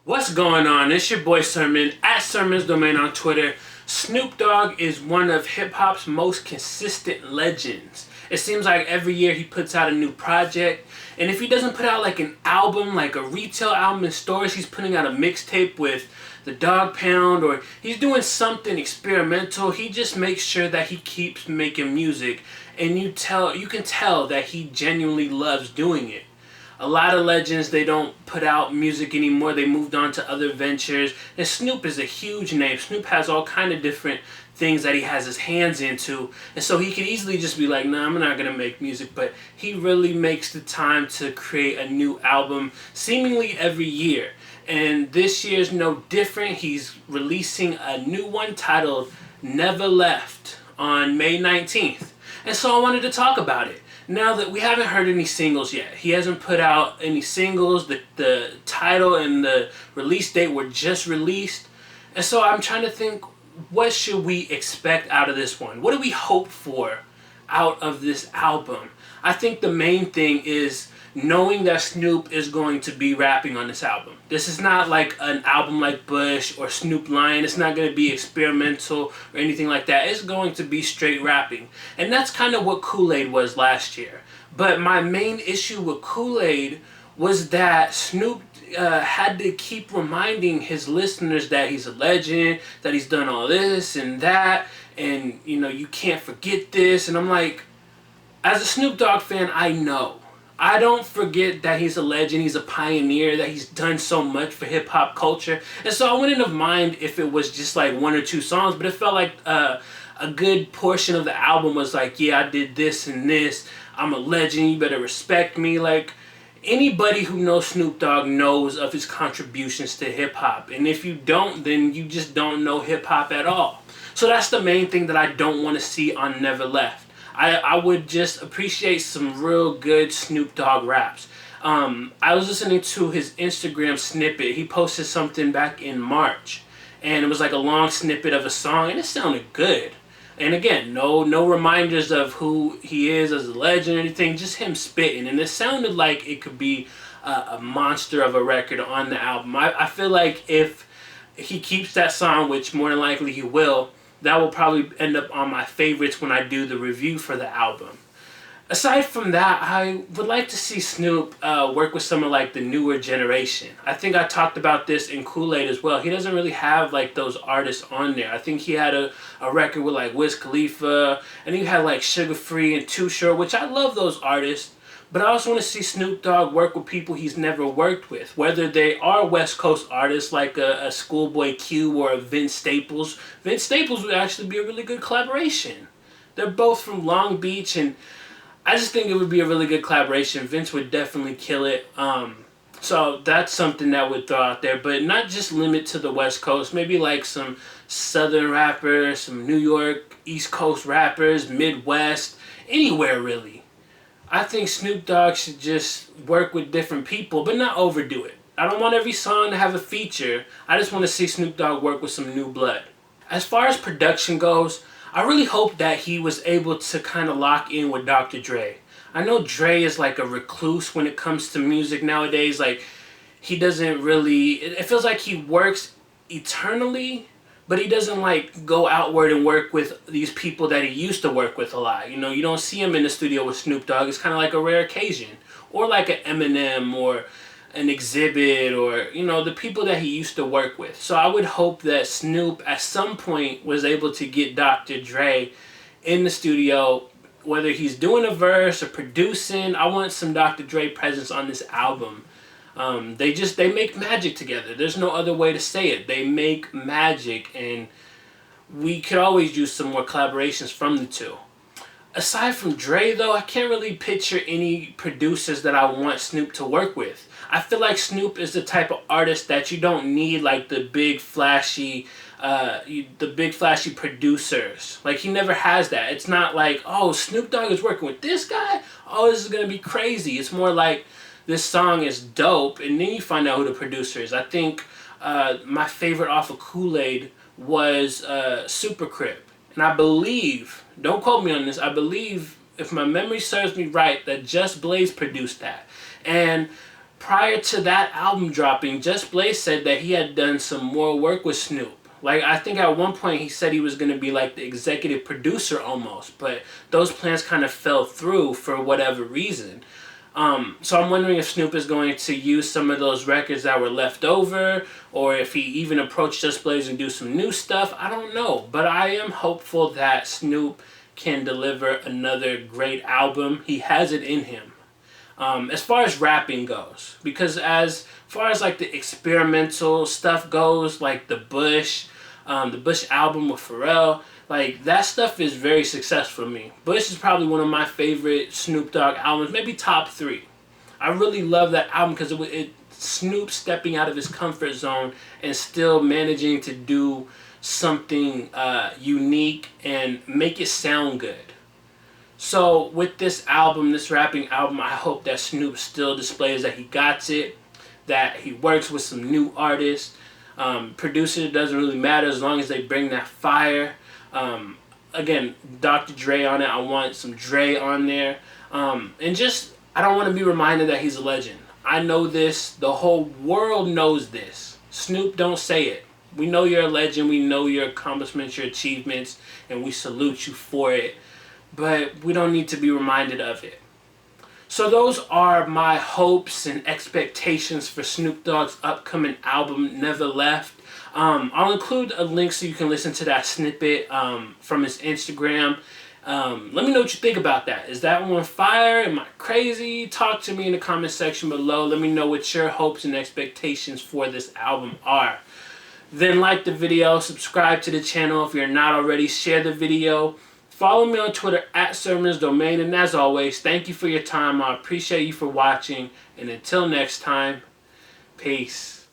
What's going on? It's your boy Sermon at Sermon's Domain on Twitter. Snoop Dogg is one of hip-hop's most consistent legends. It seems like every year he puts out a new project, and if he doesn't put out like an album, like a retail album in stores, he's putting out a mixtape with the Dog Pound, or he's doing something experimental. He just makes sure that he keeps making music, and you can tell that he genuinely loves doing it. A lot of legends, they don't put out music anymore. They moved on to other ventures. And Snoop is a huge name. Snoop has all kind of different things that he has his hands into. And so he could easily just be like, nah, I'm not going to make music. But he really makes the time to create a new album seemingly every year. And this year's no different. He's releasing a new one titled Neva Left on May 19th. And so I wanted to talk about it. Now that we haven't heard any singles yet. He hasn't put out any singles. The title and the release date were just released. And so I'm trying to think, what should we expect out of this one? What do we hope for out of this album? I think the main thing is knowing that Snoop is going to be rapping on this album. This is not like an album like Bush or Snoop Lion. It's not going to be experimental or anything like that. It's going to be straight rapping. And that's kind of what Kool-Aid was last year. But my main issue with Kool-Aid was that Snoop had to keep reminding his listeners that he's a legend, that he's done all this and that, and you can't forget this. And I'm like, as a Snoop Dogg fan, I don't forget that he's a legend, he's a pioneer, that he's done so much for hip-hop culture. And so I wouldn't have mind if it was just like one or two songs, but it felt like a good portion of the album was like, yeah, I did this and this, I'm a legend, you better respect me. Like, anybody who knows Snoop Dogg knows of his contributions to hip-hop. And if you don't, then you just don't know hip-hop at all. So that's the main thing that I don't want to see on Never Left. I would just appreciate some real good Snoop Dogg raps. I was listening to his Instagram snippet. He posted something back in March, and it was like a long snippet of a song, and it sounded good. And again, no reminders of who he is as a legend or anything, just him spitting. And it sounded like it could be a monster of a record on the album. I feel like if he keeps that song, which more than likely he will, that will probably end up on my favorites when I do the review for the album. Aside from that, I would like to see Snoop work with some of like the newer generation. I think I talked about this in Kool-Aid as well. He doesn't really have like those artists on there. I think he had a record with like Wiz Khalifa, and he had like Sugar Free and Too Short, which I love those artists. But I also want to see Snoop Dogg work with people he's never worked with, whether they are West Coast artists like a Schoolboy Q or a Vince Staples. Vince Staples would actually be a really good collaboration. They're both from Long Beach, and I just think it would be a really good collaboration. Vince would definitely kill it. So that's something that I would throw out there, but not just limit to the West Coast. Maybe like some Southern rappers, some New York, East Coast rappers, Midwest, anywhere really. I think Snoop Dogg should just work with different people, but not overdo it. I don't want every song to have a feature. I just want to see Snoop Dogg work with some new blood. As far as production goes, I really hope that he was able to kind of lock in with Dr. Dre. I know Dre is like a recluse when it comes to music nowadays. Like, he doesn't really... It feels like he works eternally, but he doesn't like go outward and work with these people that he used to work with a lot. You don't see him in the studio with Snoop Dogg. It's kind of like a rare occasion. Or like an Eminem or an Exhibit, or, the people that he used to work with. So I would hope that Snoop at some point was able to get Dr. Dre in the studio, whether he's doing a verse or producing. I want some Dr. Dre presence on this album. They make magic together. There's no other way to say it. They make magic, and we could always use some more collaborations from the two. Aside from Dre, though, I can't really picture any producers that I want Snoop to work with. I feel like Snoop is the type of artist that you don't need like the big flashy producers. Like, he never has that. It's not like, oh, Snoop Dogg is working with this guy? Oh, this is gonna be crazy. It's more like, this song is dope, and then you find out who the producer is. I think my favorite off of Kool-Aid was Super Crip. And I believe, don't quote me on this, I believe, if my memory serves me right, that Just Blaze produced that. And prior to that album dropping, Just Blaze said that he had done some more work with Snoop. Like, I think at one point he said he was going to be like the executive producer almost, but those plans kind of fell through for whatever reason. So I'm wondering if Snoop is going to use some of those records that were left over, or if he even approached Just Blaze and do some new stuff. I don't know, but I am hopeful that Snoop can deliver another great album. He has it in him. As far as rapping goes, because as far as like the experimental stuff goes, like the Bush album with Pharrell, like that stuff is very successful to me. Bush is probably one of my favorite Snoop Dogg albums, maybe top 3. I really love that album because it Snoop stepping out of his comfort zone and still managing to do something unique and make it sound good. So with this album, this rapping album, I hope that Snoop still displays that he got it, that he works with some new artists. Producer doesn't really matter as long as they bring that fire. Again, Dr. Dre on it. I want some Dre on there. And just, I don't want to be reminded that he's a legend. I know this. The whole world knows this. Snoop, don't say it. We know you're a legend. We know your accomplishments, your achievements, and we salute you for it. But we don't need to be reminded of it. So those are my hopes and expectations for Snoop Dogg's upcoming album, Neva Left. I'll include a link so you can listen to that snippet from his Instagram. Let me know what you think about that. Is that one fire? Am I crazy? Talk to me in the comment section below. Let me know what your hopes and expectations for this album are. Then like the video, subscribe to the channel if you're not already, share the video. Follow me on Twitter @SermonsDomain, and as always, thank you for your time. I appreciate you for watching, and until next time, peace.